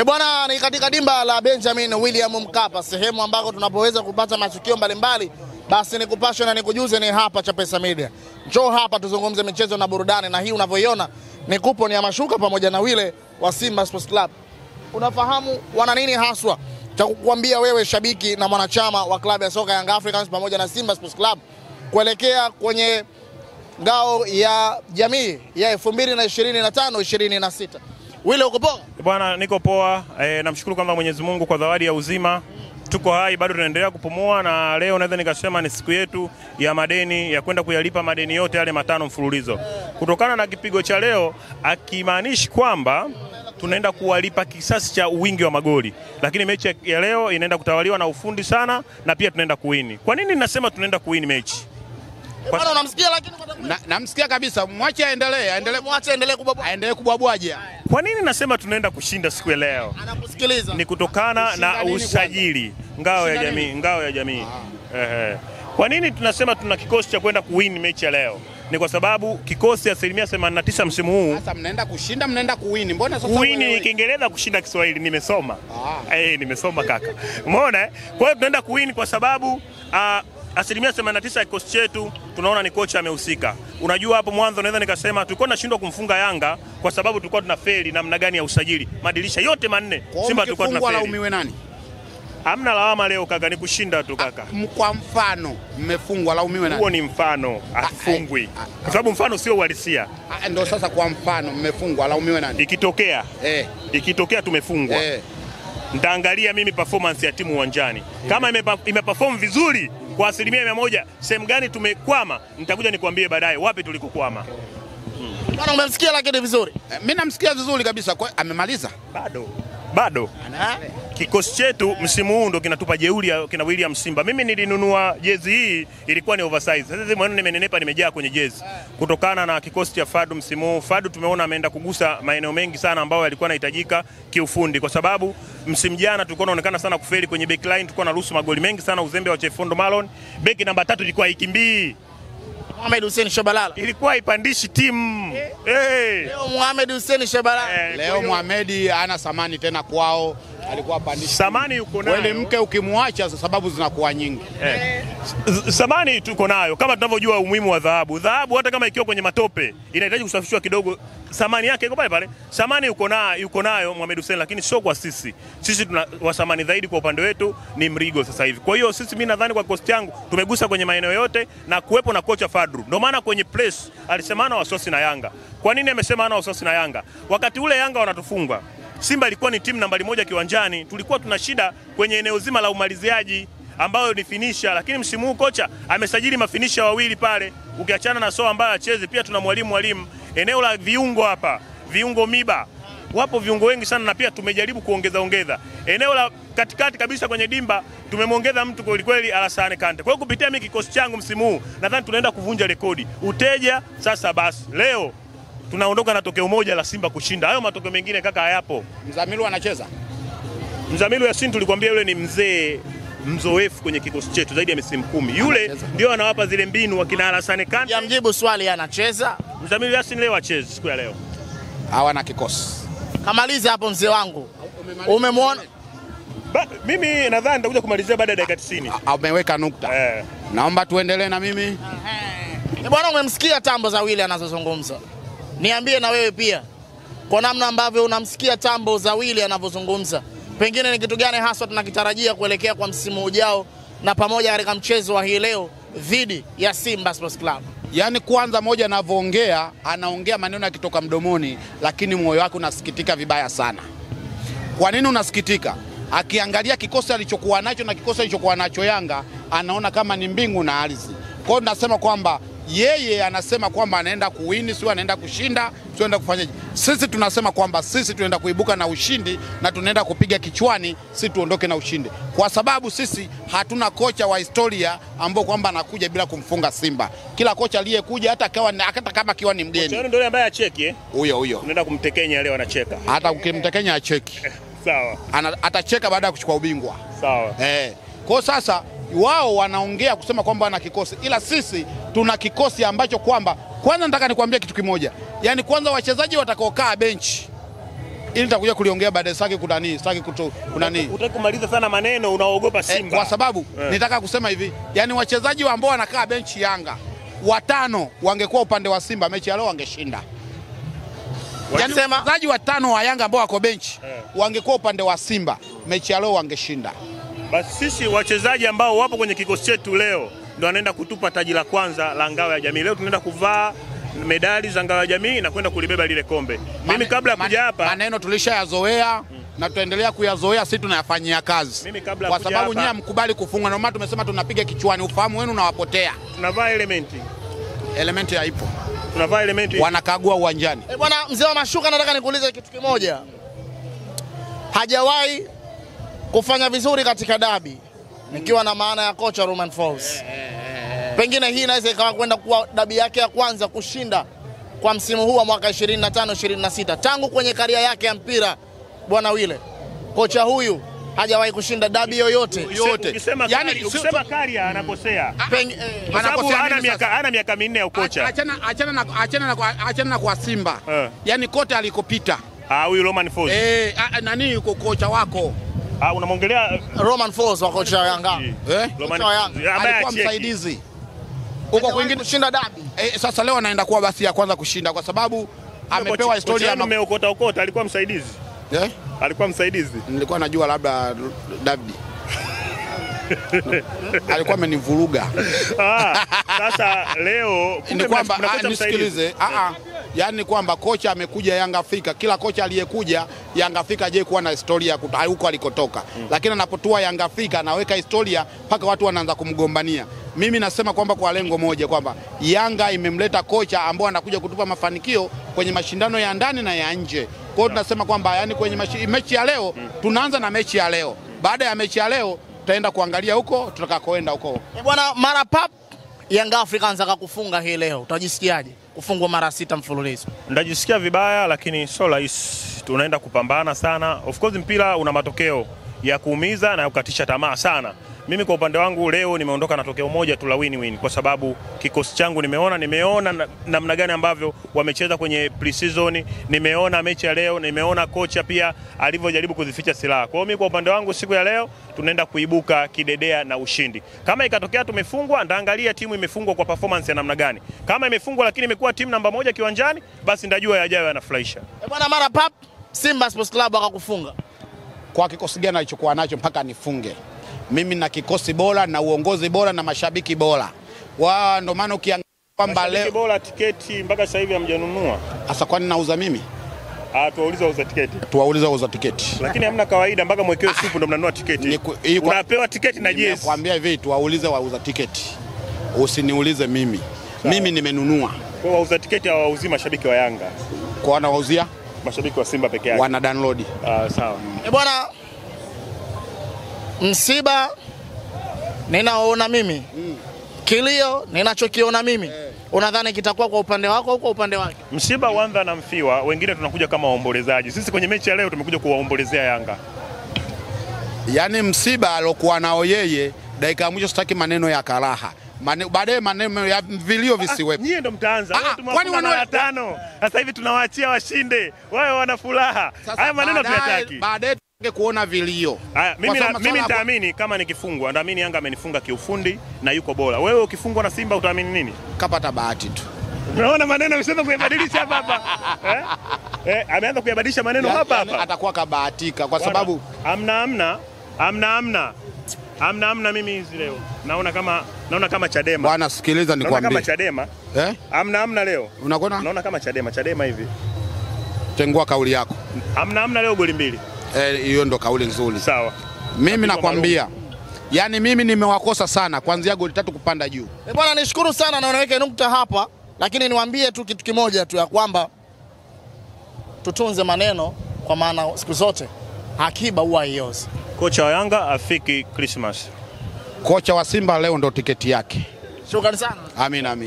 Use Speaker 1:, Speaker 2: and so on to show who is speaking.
Speaker 1: Bwana, ni katika dimba la Benjamin William Mkapa, sehemu ambako tunapoweza kupata matukio mbalimbali. Basi ni kupasha na nikujuze ni hapa Chapesa Media. Njoo hapa tuzungumze michezo na burudani, na hii unavyoiona ni kuponi ya mashuka pamoja na wile wa Simba Sports Club. Unafahamu wana nini haswa cha kukuambia wewe shabiki na mwanachama wa klabu ya soka Young Africans pamoja na Simba Sports Club kuelekea kwenye ngao ya jamii ya 2025-26. Wile, uko poa?
Speaker 2: Bwana, niko poa. Namshukuru kwanza Mwenyezi Mungu kwa zawadi ya uzima. Tuko hai, bado tunaendelea kupumua, na leo naweza nikasema ni siku yetu ya madeni, ya kwenda kuyalipa madeni yote yale 5 mfululizo. Kutokana na kipigo cha leo, akimaanishi kwamba tunaenda kuwalipa kisasi cha wingi wa magoli, lakini mechi ya leo inaenda kutawaliwa na ufundi sana, na pia tunaenda kuwini. Kwa nini nasema tunaenda kuwini mechi?
Speaker 1: Bwana, unamsikia lakini
Speaker 3: namsikia kabisa. Mwache aendelee kubwabwaje.
Speaker 2: Kwa nini nasema tunaenda kushinda siku ya leo?
Speaker 1: Anakusikiliza.
Speaker 2: Ni kutokana na usajili ngao ya jamii. Kwa nini tunasema tuna kikosi cha kwenda kuwin mechi ya leo? Ni kwa sababu kikosi 89% msimu huu.
Speaker 3: Sasa mnaenda kushinda, mnaenda kuwin. Mbona sasa
Speaker 2: kuwin ni Kiingereza, kushinda Kiswahili nimesoma. Nimesoma kaka. Umeona? Kwa hiyo tunaenda kuwin kwa sababu 89% ya kikosi chetu tunaona ni kocha amehusika. Unajua hapo mwanzo naweza nikasema tulikuwa tunashindwa kumfunga Yanga kwa sababu tulikuwa tunafeli namna gani ya usajili. Madirisha yote 4 Simba tulikuwa tunafeli.
Speaker 3: Laumiwe nani?
Speaker 2: Hamna lawama leo kaka, ni kushinda tu kaka.
Speaker 3: Kwa mfano mmefungwa, laumiwe nani?
Speaker 2: Huo ni mfano, afungwi. Kwa sababu mfano sio uhalisia.
Speaker 3: Ndio sasa, kwa mfano mmefungwa, laumiwe nani?
Speaker 2: Ikitokea tumefungwa. Nitaangalia mimi performance ya timu uwanjani. Kama imeperform vizuri kwa 100%, sehemu gani tumekwama, nitakuja nikwambie baadaye wapi tulikokwama.
Speaker 1: Bwana, umemsikia lakini vizuri?
Speaker 3: Mimi namsikia vizuri kabisa. Kwa amemaliza?
Speaker 2: Bado. Kikosi chetu msimu huu ndo kinatupa jeuri kina William Simba. Mimi nilinunua jezi hii, ilikuwa ni oversize. Sasa hivi mwana nimenenepa, nimejaa kwenye jezi. Kutokana na kikosi cha Fadu msimu huu. Fadu tumeona ameenda kugusa maeneo mengi sana ambayo yalikuwa yanahitajika kiufundi, kwa sababu msimu jana tulikuwa tunaonekana sana kufeli kwenye backline, tulikuwa na ruhusu magoli mengi sana, uzembe wa Chefondo Malon. Beki namba 3 ilikuwa ikimbii.
Speaker 1: Mohamed Hussein Shabalala
Speaker 2: ilikuwa ipandishi timu.
Speaker 1: Leo Mohamed Hussein Shabalala.
Speaker 3: Leo Mohamed ana samani tena kwao. Alikuwa pandishi.
Speaker 2: Samani yuko nayo.
Speaker 3: Wewe mke ukimwacha sababu zinakuwa nyingi.
Speaker 2: Samani tuko nayo. Kama tunavyojua umuhimu wa dhahabu. Dhahabu hata kama ikiwa kwenye matope inahitaji kusafishwa kidogo. Samani yake iko pale. Samani yuko nayo Mohamed Hussein, lakini sio kwa sisi. Sisi tuna wasamani zaidi kwa upande wetu ni Mrigo sasa hivi. Kwa hiyo sisi, mimi nadhani kwa kosti yangu tumegusa kwenye maeneo yote, na kuwepo na kocha Fadru. Ndio maana kwenye press alisema ana wasiwasi na Yanga. Kwa nini amesema ana wasiwasi na Yanga? Wakati ule Yanga wanatufunga, Simba ilikuwa ni timu nambari 1 kiwanjani. Tulikuwa tuna shida kwenye eneo zima la umaliziaji ambayo ni finisher, lakini msimu huu kocha amesajili mafinisher wawili pale. Ukiachana na Soa ambaye acheze, pia tuna mwalimu. Eneo la viungo hapa, viungo miba. Wapo viungo wengi sana, na pia tumejaribu kuongeza. Eneo la katikati kabisa kwenye dimba tumemwongeza mtu kweli Alassane Kante. Kwa hiyo kupitia mimi kikosi changu msimu huu nadhani tunaenda kuvunja rekodi. Uteja sasa basi. Leo tunaondoka na tokeo moja la Simba kushinda. Hayo matokeo mengine kaka hayapo.
Speaker 3: Mzamiru anacheza?
Speaker 2: Mzamiru Yasin tulikwambia yule ni mzee mzoefu kwenye kikosi chetu zaidi ya misimu 10. Yule ndio anawapa zile mbinu wakina Alassane Kante.
Speaker 1: Ya mjibu swali, anacheza?
Speaker 2: Mzamiru Yasin leo acheze siku ya leo.
Speaker 3: Hawana kikosi.
Speaker 1: Kamaliza hapo mzee wangu. Umemwona?
Speaker 2: Mimi nadhani nitakuja kumalizia baada ya dakika 90.
Speaker 3: Umeweka nukta. Naomba tuendelee na mimi.
Speaker 1: Bwana, umemsikia tambo za Wile anazozungumza. Niambie na wewe pia, kwa namna ambavyo unamsikia tambo za Wile anavyozungumza, pengine ni kitu gani hasa tunakitarajia kuelekea kwa msimu ujao na pamoja katika mchezo wa hii leo dhidi ya Simba Sports Club?
Speaker 3: Yaani kwanza moja anavyoongea, anaongea maneno yakitoka mdomoni, lakini moyo wake unasikitika vibaya sana. Kwa nini unasikitika? Akiangalia kikosi alichokuwa nacho na kikosi alichokuwa nacho Yanga, anaona kama ni mbingu na ardhi. Kwa hiyo tunasema kwamba yeye anasema kwamba anaenda kuwini, sio anaenda kushinda, sio anaenda kufanyaje. Sisi tunasema kwamba sisi tunaenda kuibuka na ushindi, na tunaenda kupiga kichwani, sisi tuondoke na ushindi. Kwa sababu sisi hatuna kocha wa historia ambao kwamba anakuja bila kumfunga Simba. Kila kocha aliyekuja hata kama akiwa ni mgeni.
Speaker 2: Kocha ndio yule ambaye acheki
Speaker 3: Huyo.
Speaker 2: Tunaenda kumtekenya leo, anacheka.
Speaker 3: Hata ukimtekenya acheki.
Speaker 2: Sawa.
Speaker 3: Atacheka baada ya kuchukua ubingwa.
Speaker 2: Sawa.
Speaker 3: Kwa sasa wao wanaongea kusema kwamba wana kikosi, ila sisi tuna kikosi ambacho kwamba, kwanza nataka nikwambie kitu kimoja. Yaani kwanza wachezaji watakaokaa benchi ili nitakuja kuliongea baadaye, sitaki kunani.
Speaker 2: Utaki kumaliza sana maneno, unaogopa Simba.
Speaker 3: Kwa sababu nitaka kusema hivi, yani wachezaji ambao wanakaa benchi Yanga 5 wangekuwa upande wa Simba, mechi ya leo wangeshinda. Yani wachezaji 5 wa Yanga ambao wako benchi wangekuwa upande wa Simba, mechi ya leo wangeshinda.
Speaker 2: Basi sisi wachezaji ambao wapo kwenye kikosi chetu leo ndio wanaenda kutupa taji la kwanza la ngao ya jamii. Leo tunaenda kuvaa medali za ngao ya jamii na kwenda kulibeba lile kombe. Mimi kabla ya kuja hapa
Speaker 3: maneno tulishayazoea na tuendelea kuyazoea, sisi tunayafanyia kazi. Kwa sababu nyinyi mkubali kufunga, ndio maana tumesema tunapiga kichwani, ufahamu wenu unawapotea.
Speaker 2: Tunavaa elementi
Speaker 3: haipo.
Speaker 2: Tunavaa elementi.
Speaker 3: Wanakagua uwanjani.
Speaker 1: Bwana mzee wa mashuka, nataka nikuulize kitu kimoja. Hajawahi kufanya vizuri katika dabi, nikiwa na maana ya kocha Romain Folz. Pengine hii inaweza ikawa kwenda kuwa dabi yake ya kwanza kushinda kwa msimu huu wa mwaka 25-26. Tangu kwenye karia yake ya mpira, bwana Wile, kocha huyu hajawahi kushinda dabi yoyote.
Speaker 2: Ukisema karia anakosea. Kwa sababu ana miaka 4 ya ukocha.
Speaker 3: Achana na kwa Simba. Yani kote alikopita.
Speaker 2: Huyu Romain Folz.
Speaker 3: Nani yuko kocha wako?
Speaker 2: Unamwongelea
Speaker 1: Romain Folz wa kocha wa Yanga.
Speaker 3: Kocha wa Yanga alikuwa msaidizi. Huko kwingine kushinda dabi. Sasa leo anaenda kuwa basi ya kwanza kushinda kwa sababu amepewa historia.
Speaker 2: Umeokota alikuwa msaidizi. Alikuwa msaidizi.
Speaker 3: Nilikuwa najua labda David. Alikuwa amenivuruga.
Speaker 2: Sasa leo
Speaker 3: ni kwamba nisikilize. Yani kwamba kocha amekuja Yanga Afrika, kila kocha aliyekuja Yanga Afrika je kuwa na historia huko alikotoka. Lakini anapotua Yanga Afrika anaweka historia mpaka watu wanaanza kumgombania. Mimi nasema kwamba kwa lengo moja kwamba Yanga imemleta kocha ambao anakuja kutupa mafanikio kwenye mashindano ya ndani na ya nje. Kwa hiyo tunasema kwamba yani kwenye mechi ya leo tunaanza na mechi ya leo. Baada ya mechi ya leo tutaenda kuangalia huko tutakakoenda huko.
Speaker 1: Bwana, mara pap Yanga Africans akakufunga hii leo, utajisikiaje? Kufungwa mara 6 mfululizo.
Speaker 2: Ndajisikia vibaya, lakini so rahisi. Tunaenda kupambana sana. Of course mpira una matokeo ya kuumiza na kukatisha tamaa sana. Mimi kwa upande wangu leo nimeondoka na tokeo moja tu la win-win, kwa sababu kikosi changu nimeona namna gani ambavyo wamecheza kwenye pre-season, nimeona mechi ya leo, nimeona kocha pia alivyojaribu kuzificha silaha. Kwa hiyo mimi kwa upande wangu siku ya leo tunaenda kuibuka kidedea na ushindi. Kama ikatokea tumefungwa, ndaangalia timu imefungwa kwa performance ya namna gani. Kama imefungwa lakini imekuwa timu namba 1 kiwanjani, basi ndajua yajayo yanafurahisha.
Speaker 1: Bwana, mara pap Simba Sports Club akakufunga.
Speaker 3: Kwa kikosi gani alichokuwa nacho mpaka nifunge? Mimi na kikosi bora na uongozi bora na mashabiki bora. Ndio maana ukiangalia kwamba leo
Speaker 2: bora tiketi mpaka sasa hivi hamjanunua.
Speaker 3: Sasa kwani nauza mimi?
Speaker 2: Tuwaulize wauza tiketi.
Speaker 3: Tuwaulize wauza tiketi.
Speaker 2: Lakini hamna kawaida mpaka mwekewe supu ndio mnanunua tiketi. Unapewa tiketi na jezi.
Speaker 3: Nakwambia hivi, tuwaulize wauza tiketi. Usiniulize mimi. Mimi nimenunua.
Speaker 2: Kwa wauza tiketi hawauzii mashabiki wa Yanga.
Speaker 3: Kwa wanawauzia
Speaker 2: mashabiki wa Simba peke yake.
Speaker 3: Wana download.
Speaker 1: Sawa. Bwana, msiba ninaona mimi, kilio ninachokiona mimi, unadhani kitakuwa kwa upande wako au kwa upande wake?
Speaker 2: Msiba uanza na mfiwa, wengine tunakuja kama waombolezaji. Sisi kwenye mechi ya leo tumekuja kuwaombolezea Yanga.
Speaker 3: Yaani msiba alokuwa nao yeye, dakika ya mwisho sitaki maneno ya karaha. Baadaye maneno ya vilio visiwepo.
Speaker 2: Nyie ndo mtaanza. Kwani wana 5. Sasa hivi tunawaachia washinde. Wao wana furaha. Haya maneno tuyataki.
Speaker 3: Baadaye kuona vilio.
Speaker 2: Mimi nitaamini kama nikifungwa, naamini Yanga amenifunga kiufundi na yuko bora. Wewe ukifungwa na Simba utaamini nini?
Speaker 3: Kapata bahati tu.
Speaker 2: Unaona maneno amesema kuyabadilisha hapa. Ameanza kuyabadilisha maneno hapa.
Speaker 3: Atakuwa kabahatika kwa sababu
Speaker 2: amna mimi hizi leo. Naona kama Chadema.
Speaker 3: Bwana sikiliza nikwambie.
Speaker 2: Naona kama Chadema. Amna leo.
Speaker 3: Unaona?
Speaker 2: Naona kama Chadema hivi.
Speaker 3: Tengua kauli yako.
Speaker 2: Amna leo goli 2.
Speaker 3: Hiyo ndo kauli nzuri.
Speaker 2: Sawa.
Speaker 3: Mimi nakwambia. Yaani mimi nimewakosa sana kuanzia goli 3 kupanda juu.
Speaker 1: Bwana, nishukuru sana na unaweke nukta hapa, lakini niwaambie tu kitu kimoja tu, ya kwamba tutunze maneno, kwa maana siku zote akiba huwa haiozi.
Speaker 2: Kocha wa Yanga afiki Christmas.
Speaker 3: Kocha wa Simba leo ndo tiketi yake.
Speaker 1: Shukrani sana.
Speaker 3: Amina.